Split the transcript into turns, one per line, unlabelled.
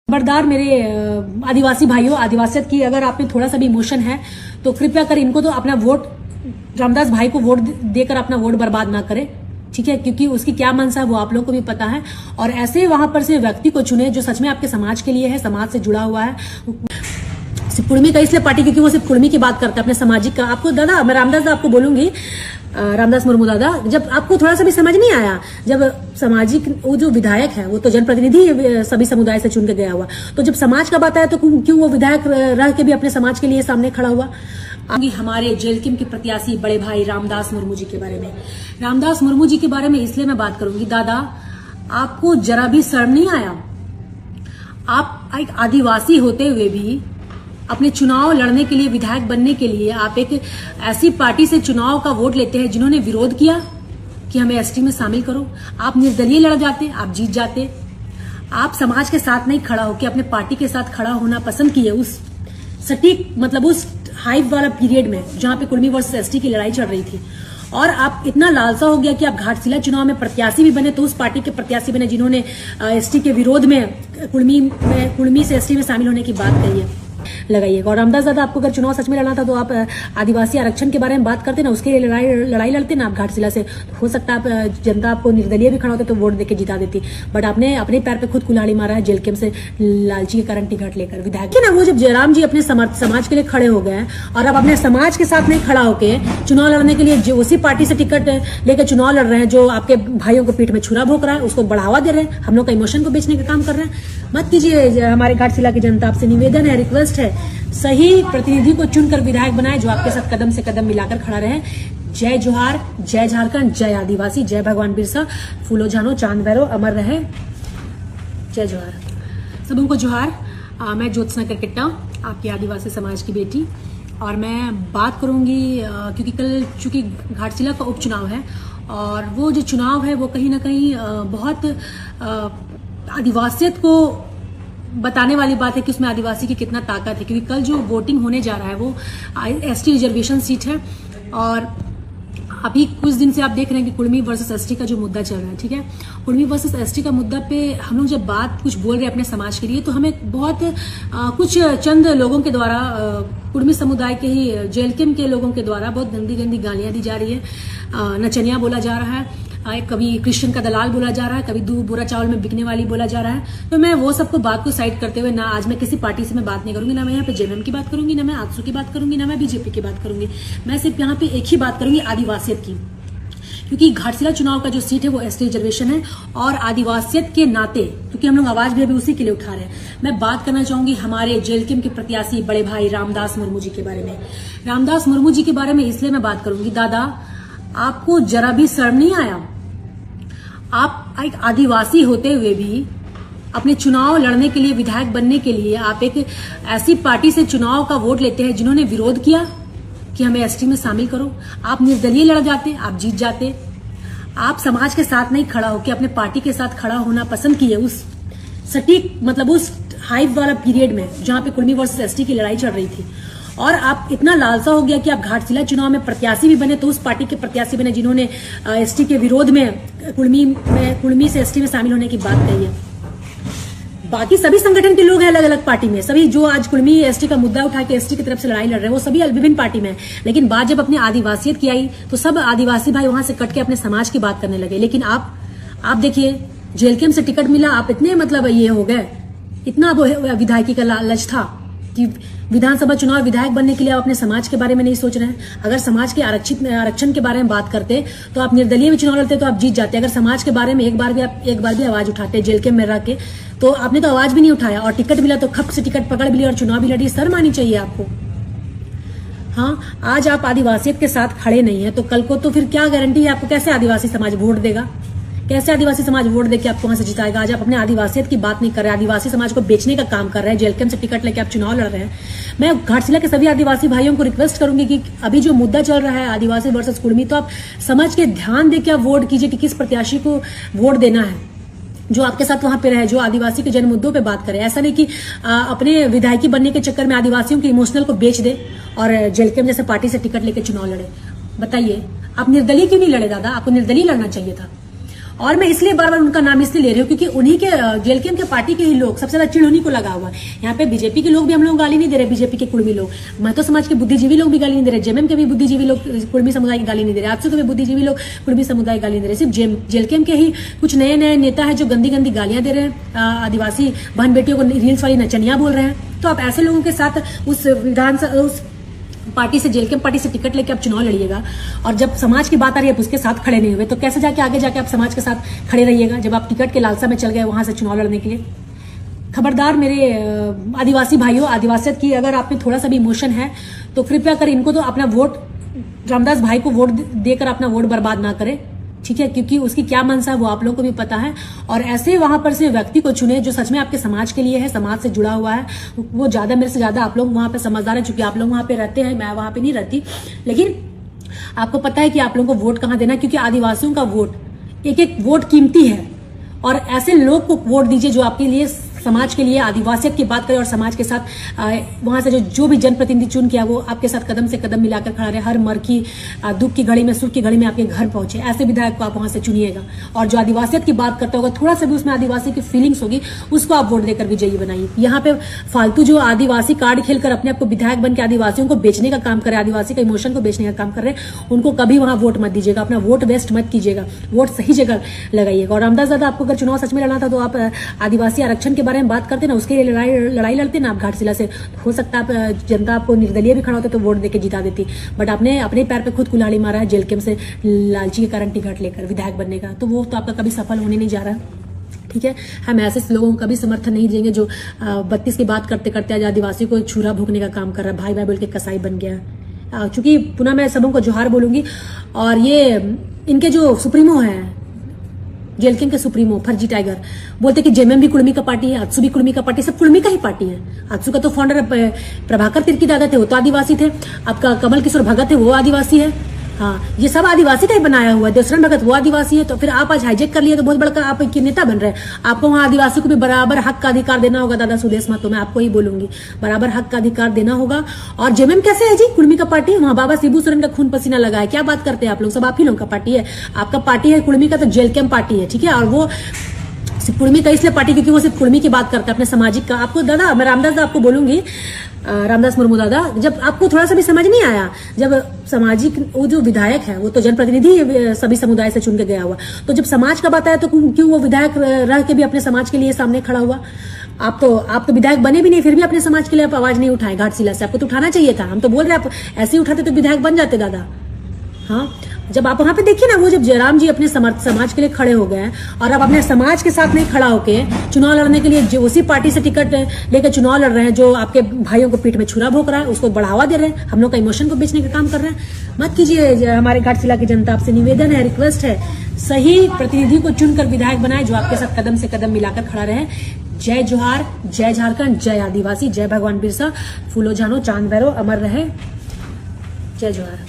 खबरदार मेरे आदिवासी भाइयों, आदिवासियत की अगर आप में थोड़ा सा भी इमोशन है तो कृपया कर इनको तो अपना वोट, रामदास भाई को वोट देकर अपना वोट बर्बाद ना करें, ठीक है? क्योंकि उसकी क्या मनसा है वो आप लोगों को भी पता है। और ऐसे वहां पर से व्यक्ति को चुने जो सच में आपके समाज के लिए है, समाज से जुड़ा हुआ है। सिर्फ कुर्मी का इसलिए पार्टी क्योंकि वो सिर्फ कुर्मी की बात करता है, अपने सामाजिक का। आपको दादा, मैं रामदास दादा आपको बोलूंगी, रामदास मुर्मू दादा, जब आपको थोड़ा सा भी समझ नहीं आया, जब सामाजिक वो जो विधायक है वो तो जनप्रतिनिधि सभी समुदाय से चुन के गया हुआ, तो जब समाज का बात आया तो क्यों वो विधायक रह के भी अपने समाज के लिए सामने खड़ा हुआ? हमारे जेलकिम के प्रत्याशी बड़े भाई रामदास मुर्मू जी के बारे में, रामदास मुर्मू जी के बारे में इसलिए मैं बात करूंगी। दादा, आपको जरा भी शर्म नहीं आया? आप एक आदिवासी होते हुए भी अपने चुनाव लड़ने के लिए, विधायक बनने के लिए आप एक ऐसी पार्टी से चुनाव का वोट लेते हैं जिन्होंने विरोध किया कि हमें एसटी में शामिल करो। आप निर्दलीय लड़ जाते, आप जीत जाते। आप समाज के साथ नहीं खड़ा होकर अपने पार्टी के साथ खड़ा होना पसंद किए उस सटीक, मतलब उस हाइप वाला पीरियड में जहां पे कुर्मी वर्सेस एसटी की लड़ाई चल रही थी। और आप इतना लालसा हो गया कि आप घाटशिला चुनाव में प्रत्याशी भी बने, तो उस पार्टी के प्रत्याशी बने जिन्होंने एसटी के विरोध में कुर्मी से एसटी में शामिल होने की बात कही है। लगाइएगा। और रामदास दादा, आपको अगर चुनाव सच में लड़ना था तो आप आदिवासी आरक्षण के बारे में बात करते ना, उसके लिए लड़ाई लड़ते ना आप घाटशिला से। हो सकता है जनता आपको निर्दलीय भी खड़ा होते तो वोट देके जिता देती, बट आपने अपने पैर पे खुद कुल्हाड़ी मारा है जेलकेम से लालची के कारण टिकट लेकर विधायक ना। वो जब जयराम जी अपने समाज के लिए खड़े हो गए और अब अपने समाज के साथ नहीं खड़ा होके चुनाव लड़ने के लिए उसी पार्टी से टिकट लेकर चुनाव लड़ रहे हैं, जो आपके भाइयों को पीठ में छुरा भोंक रहा है, उसको बढ़ावा दे रहे हैं, हम लोग का इमोशन को बेचने का काम कर रहे हैं। मत कीजिए। हमारे घाटशिला की जनता आपसे निवेदन है, रिक्वेस्ट है, सही प्रतिनिधि को चुनकर विधायक बनाए जो आपके साथ कदम से कदम मिलाकर खड़ा रहे। जय जोहार, जय झारखंड, जय आदिवासी, जय भगवान बिरसा, फूलो जानो चांद भैरव अमर रहे। जय जोहार सबको जोहार। मैं ज्योत्सना करकेट्टा, आपकी आदिवासी समाज की बेटी, और मैं बात करूंगी क्योंकि कल चूंकि घाटशिला का उपचुनाव है और वो जो चुनाव है वो कहीं ना कहीं बहुत आदिवासियत को बताने वाली बात है कि उसमें आदिवासी की कितना ताकत है। क्योंकि कल जो वोटिंग होने जा रहा है वो एसटी रिजर्वेशन सीट है, और अभी कुछ दिन से आप देख रहे हैं कि कुर्मी वर्सेस एसटी का जो मुद्दा चल रहा है, ठीक है? कुर्मी वर्सेस एसटी का मुद्दा पे हम लोग जब बात कुछ बोल रहे हैं अपने समाज के लिए, तो हमें बहुत कुछ चंद लोगों के द्वारा, कुर्मी समुदाय के ही जेलकिम के लोगों के द्वारा बहुत गंदी गंदी गालियां दी जा रही है, नचनिया बोला जा रहा है, कभी क्रिश्चियन का दलाल बोला जा रहा है, कभी दूध बोरा चावल में बिकने वाली बोला जा रहा है। तो मैं वो सबको बात को साइड करते हुए, ना आज मैं किसी पार्टी से मैं बात नहीं करूंगी, ना मैं यहाँ पे जेएमएम की बात करूंगी, ना मैं आजसू की बात करूंगी, ना मैं बीजेपी की बात करूंगी। मैं सिर्फ यहाँ पे एक ही बात करूंगी, आदिवासियत की। क्योंकि घाटशिला चुनाव का जो सीट है वो एसटी रिजर्वेशन है, और आदिवासियत के नाते क्योंकि हम लोग आवाज भी अभी उसी के लिए उठा रहे हैं, मैं बात करना चाहूंगी हमारे जेलकिम के प्रत्याशी बड़े भाई रामदास मुर्मू जी के बारे में। रामदास मुर्मू जी के बारे में इसलिए मैं बात करूंगी। दादा, आपको जरा भी शर्म नहीं आया? आप एक आदिवासी होते हुए भी अपने चुनाव लड़ने के लिए, विधायक बनने के लिए आप एक ऐसी पार्टी से चुनाव का वोट लेते हैं जिन्होंने विरोध किया कि हमें एसटी में शामिल करो। आप निर्दलीय लड़ जाते, आप जीत जाते। आप समाज के साथ नहीं खड़ा होकर अपने पार्टी के साथ खड़ा होना पसंद किए उस सटीक, मतलब उस हाइप वाला पीरियड में जहां पे कुर्मी वर्सेस एसटी की लड़ाई चल रही थी। और आप इतना लालसा हो गया कि आप घाटशिला चुनाव में प्रत्याशी भी बने, तो उस पार्टी के प्रत्याशी बने जिन्होंने एसटी के विरोध में कुर्मी से एसटी में शामिल होने की बात कही है। बाकी सभी संगठन के लोग हैं अलग अलग पार्टी में, सभी जो आज कुर्मी एसटी का मुद्दा उठा के एसटी की तरफ से लड़ाई लड़ रहे हैं वो सभी विभिन्न पार्टी में है। लेकिन बात जब अपनी आदिवासियत की आई तो सब आदिवासी भाई वहां से कट के अपने समाज की बात करने लगे। लेकिन आप देखिए, जेलकेम से टिकट मिला, आप इतने मतलब ये हो गए, इतना विधायकी का लालच था कि विधानसभा चुनाव विधायक बनने के लिए आप अपने समाज के बारे में नहीं सोच रहे हैं। अगर समाज के आरक्षण के बारे में बात करते तो आप निर्दलीय में चुनाव लड़ते तो आप जीत जाते। अगर समाज के बारे में एक बार भी आवाज उठाते जेलकेम में रह के, तो आपने तो आवाज भी नहीं उठाया, और टिकट मिला तो खप से टिकट पकड़ भी लिया और चुनाव भी लड़ी। शर्म आनी चाहिए आपको। हाँ, आज आप आदिवासियत के साथ खड़े नहीं है तो कल को तो फिर क्या गारंटी है आपको कैसे आदिवासी समाज वोट देगा? कैसे आदिवासी समाज वोट देके आपको वहां से जिताएगा? आज आप अपने आदिवासियत की बात नहीं कर रहे, आदिवासी समाज को बेचने का काम कर रहे हैं। जेलकेम से टिकट लेके आप चुनाव लड़ रहे हैं। मैं घाटशिला के सभी आदिवासी भाइयों को रिक्वेस्ट करूंगी कि अभी जो मुद्दा चल रहा है आदिवासी वर्सेस कुर्मी, तो आप समझ के ध्यान देके आप वोट कीजिए कि किस प्रत्याशी को वोट देना है, जो आपके साथ वहां पे रहे, जो आदिवासी के जन मुद्दों पे बात करे। ऐसा नहीं कि अपने विधायकी बनने के चक्कर में आदिवासियों के इमोशनल को बेच दे और जेलकेम जैसे पार्टी से टिकट लेके चुनाव लड़े। बताइए, आप निर्दलीय क्यों नहीं लड़े? दादा, आपको निर्दलीय लड़ना चाहिए था। और मैं इसलिए बार बार उनका नाम इसलिए ले रही हूँ क्योंकि उन्हीं के जेएलकेएम के पार्टी के ही लोग सबसे ज्यादा चिड़ उन्हीं को लगा हुआ है। यहाँ पे बीजेपी के लोग भी हम लोग गाली नहीं दे रहे, बीजेपी के कुर्मी लोग, महतो समाज के बुद्धिजीवी लोग भी गाली नहीं दे रहे, जेएमएम के भी बुद्धिजीवी लोग कुर्मी समुदाय की गाली नहीं दे रहे, आजसू के भी बुद्धिजीवी लोग कुर्मी समुदाय गाली नहीं दे रहे। सिर्फ जेएलकेएम के ही कुछ नए नए नेता है जो गंदी गंदी गालियां दे रहे हैं, आदिवासी बहन बेटियों को रील्स वाली नचनिया बोल रहे हैं। तो आप ऐसे लोगों के साथ उस उस पार्टी से, जेएलकेएम पार्टी से टिकट लेके आप चुनाव लड़िएगा, और जब समाज की बात आ रही है उसके साथ खड़े नहीं हुए तो कैसे जाके आगे जाके आप समाज के साथ खड़े रहिएगा जब आप टिकट के लालसा में चल गए वहां से चुनाव लड़ने के लिए। खबरदार मेरे आदिवासी भाइयों, आदिवासियत की अगर आप में थोड़ा सा भी इमोशन है तो कृपया कर इनको तो अपना वोट, रामदास भाई को वोट देकर अपना वोट बर्बाद ना करें, ठीक है, क्योंकि उसकी क्या मनसा है वो आप लोगों को भी पता है। और ऐसे वहां पर से व्यक्ति को चुने जो सच में आपके समाज के लिए है, समाज से जुड़ा हुआ है। वो ज्यादा मेरे से ज्यादा आप लोग वहां पे समझदार है, चूंकि आप लोग वहां पे रहते हैं, मैं वहां पे नहीं रहती, लेकिन आपको पता है कि आप लोगों को वोट कहां देना, क्योंकि आदिवासियों का वोट, एक एक वोट कीमती है। और ऐसे लोग को वोट दीजिए जो आपके लिए, समाज के लिए, आदिवासियत की बात करें और समाज के साथ वहां से जो भी जनप्रतिनिधि चुन किया वो आपके साथ कदम से कदम मिलाकर खड़ा रहे, हर मर की दुख की घड़ी में, सुख की घड़ी में आपके घर पहुंचे। ऐसे विधायक को आप वहां से चुनिएगा, और जो आदिवासियत की बात करता होगा, थोड़ा सा भी उसमें आदिवासी की फीलिंग्स होगी, उसको आप वोट देकर विजयी बनाइए। यहाँ पे फालतू जो आदिवासी कार्ड खेलकर अपने आप को विधायक बन के आदिवासियों को बेचने का काम करे, आदिवासी का इमोशन को बेचने का काम कर रहे हैं, उनको कभी वहां वोट मत दीजिएगा, अपना वोट वेस्ट मत कीजिएगा, वोट सही जगह लगाइएगा। और रामदास दादा, आपको अगर चुनाव सच में लड़ना था तो आप आदिवासी आरक्षण के बारे में बात करते ना, उसके लड़ाई लड़ते ना आप घाटशिला से, हो सकता है जनता आपको निर्दलीय भी खड़ा होता तो वोट देके जिता देती, बट आपने अपने पैर पे खुद कुल्हाड़ी मारा है जेएलकेएम से लालची के कारण टिकट लेकर विधायक बनने का, तो वो तो आपका कभी सफल होने नहीं जा रहा, ठीक है। हम ऐसे लोगों को कभी समर्थन नहीं देंगे जो 32 की बात करते करते आज आदिवासी को छुरा भोंकने का काम कर रहा है, भाई भाई बोल के कसाई बन गया। चूंकि पुनः मैं सबों को जोहार बोलूंगी, और ये इनके जो सुप्रीमो है, जेएलकेएम के सुप्रीमो फर्जी टाइगर, बोलते कि जेएमएम भी कुर्मी का पार्टी है, आजसू भी कुर्मी का पार्टी, सब कुर्मी का ही पार्टी है। आजसू का तो फाउंडर प्रभाकर तिर्की दादा थे, वो तो आदिवासी थे। आपका कमल किशोर भगत है, वो आदिवासी है। हाँ, ये सब आदिवासी का ही बनाया हुआ है। देवशरण भगत वो आदिवासी है, तो फिर आप आज हाईजेक कर लिए तो बहुत बड़ा आप एक नेता बन रहे हैं। आपको वहां आदिवासी को भी बराबर हक का अधिकार देना होगा। दादा सुदेश महतो, मैं आपको ही बोलूंगी, बराबर हक का अधिकार देना होगा। और जेएमएम कैसे है जी, कुर्मी का पार्टी, वहां बाबा शिबू सोरेन का खून पसीना लगा है। क्या बात करते हैं आप लोग, सब आप ही लोगों का पार्टी है। आपका पार्टी है कुर्मी का तो जेएलकेएम पार्टी है, ठीक है। और वो कुर्मी का इसलिए पार्टी क्योंकि वो सिर्फ कुर्मी की बात करता है, अपने सामाजिक का। आपको दादा, मैं रामदास दादा आपको बोलूंगी, रामदास मुर्मू दादा, जब आपको थोड़ा सा भी समझ नहीं आया, जब सामाजिक वो जो विधायक है वो तो जनप्रतिनिधि सभी समुदाय से चुन के गया हुआ, तो जब समाज का बात आया तो क्यों वो विधायक रह के भी अपने समाज के लिए सामने खड़ा हुआ? आप तो विधायक बने भी नहीं, फिर भी अपने समाज के लिए आप आवाज नहीं उठाए घाटशिला से। आपको तो उठाना चाहिए था। हम तो बोल रहे हैं, आप ऐसे ही उठाते तो विधायक बन जाते दादा। हाँ, जब आप वहां पे देखिए ना, वो जब जयराम जी अपने समाज के लिए खड़े हो गए और अब अपने समाज के साथ नहीं खड़ा होके चुनाव लड़ने के लिए जो उसी पार्टी से टिकट लेकर चुनाव लड़ रहे हैं, जो आपके भाइयों को पीठ में छुरा भोंक रहा है, उसको बढ़ावा दे रहे हैं, हम लोग का इमोशन को बेचने का काम कर रहे हैं। मत कीजिए। हमारे घाटशिला की जनता आपसे निवेदन है, रिक्वेस्ट है, सही प्रतिनिधि को चुनकर विधायक बनाए जो आपके साथ कदम से कदम मिलाकर खड़ा रहे। जय जोहार, जय झारखंड, जय आदिवासी, जय भगवान बिरसा, फूलो जानो चांद भैरो अमर रहे। जय जोहार।